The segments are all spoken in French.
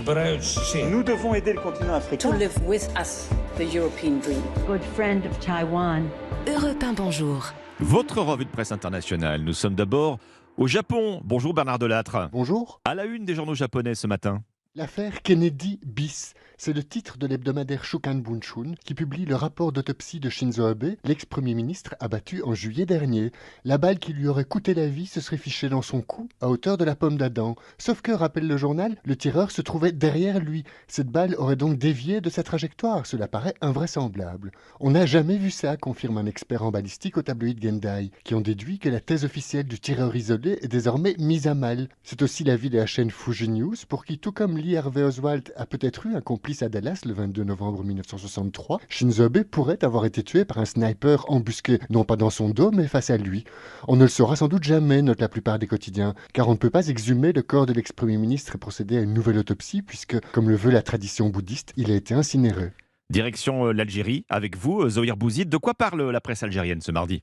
Nous devons aider le continent africain. To live with us, the European dream. Good friend of Taiwan. Europe 1, bonjour. Votre revue de presse internationale. Nous sommes d'abord au Japon. Bonjour Bernard Delattre. Bonjour. À la une des journaux japonais ce matin. L'affaire Kennedy bis, c'est le titre de l'hebdomadaire Shukan Bunshun qui publie le rapport d'autopsie de Shinzo Abe, l'ex-premier ministre abattu en juillet dernier. La balle qui lui aurait coûté la vie se serait fichée dans son cou à hauteur de la pomme d'Adam. Sauf que, rappelle le journal, le tireur se trouvait derrière lui. Cette balle aurait donc dévié de sa trajectoire. Cela paraît invraisemblable. On n'a jamais vu ça, confirme un expert en balistique au tabloïd Gendai, qui en déduit que la thèse officielle du tireur isolé est désormais mise à mal. C'est aussi l'avis de la chaîne Fuji News, pour qui, tout comme Lee Harvey Oswald a peut-être eu un complice à Dallas le 22 novembre 1963, Shinzo Abe pourrait avoir été tué par un sniper embusqué, non pas dans son dos, mais face à lui. On ne le saura sans doute jamais, notent la plupart des quotidiens, car on ne peut pas exhumer le corps de l'ex-premier ministre et procéder à une nouvelle autopsie, puisque, comme le veut la tradition bouddhiste, il a été incinéré. Direction l'Algérie, avec vous, Zohir Bouzid. De quoi parle la presse algérienne ce mardi ?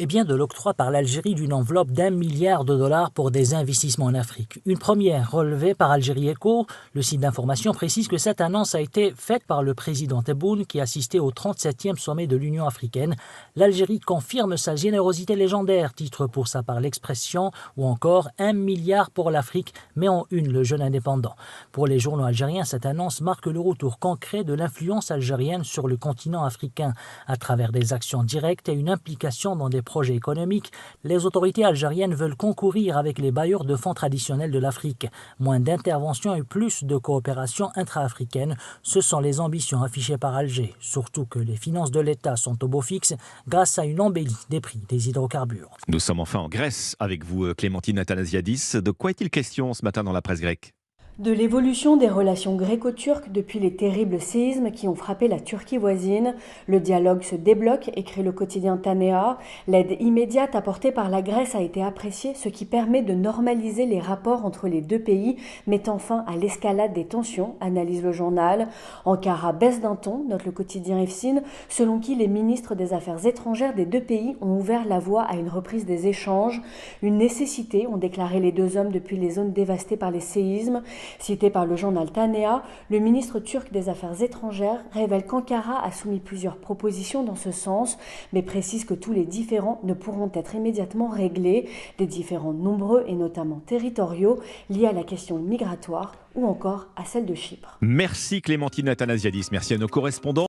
Eh bien, de l'octroi par l'Algérie d'une enveloppe d'1 milliard de dollars pour des investissements en Afrique. Une première relevée par Algérie Echo. Le site d'information précise que cette annonce a été faite par le président Tebboune qui assistait au 37e sommet de l'Union africaine. L'Algérie confirme sa générosité légendaire, titre pour sa part l'Expression, ou encore 1 milliard pour l'Afrique, met en une le jeune indépendant. Pour les journaux algériens, cette annonce marque le retour concret de l'influence algérienne sur le continent africain, à travers des actions directes et une implication dans des projets économiques. Les autorités algériennes veulent concourir avec les bailleurs de fonds traditionnels de l'Afrique. Moins d'intervention et plus de coopération intra-africaine, ce sont les ambitions affichées par Alger. Surtout que les finances de l'État sont au beau fixe grâce à une embellie des prix des hydrocarbures. Nous sommes enfin en Grèce avec vous, Clémentine Athanasiadis. De quoi est-il question ce matin dans la presse grecque ? De l'évolution des relations gréco-turques depuis les terribles séismes qui ont frappé la Turquie voisine. Le dialogue se débloque, écrit le quotidien Tanea. L'aide immédiate apportée par la Grèce a été appréciée, ce qui permet de normaliser les rapports entre les deux pays, mettant fin à l'escalade des tensions, analyse le journal. Ankara baisse d'un ton, note le quotidien Efsin, selon qui les ministres des Affaires étrangères des deux pays ont ouvert la voie à une reprise des échanges. Une nécessité, ont déclaré les deux hommes depuis les zones dévastées par les séismes. Cité par le journal Tanea, le ministre turc des Affaires étrangères révèle qu'Ankara a soumis plusieurs propositions dans ce sens, mais précise que tous les différends ne pourront être immédiatement réglés, des différends nombreux et notamment territoriaux liés à la question migratoire ou encore à celle de Chypre. Merci Clémentine Athanasiadis, merci à nos correspondants.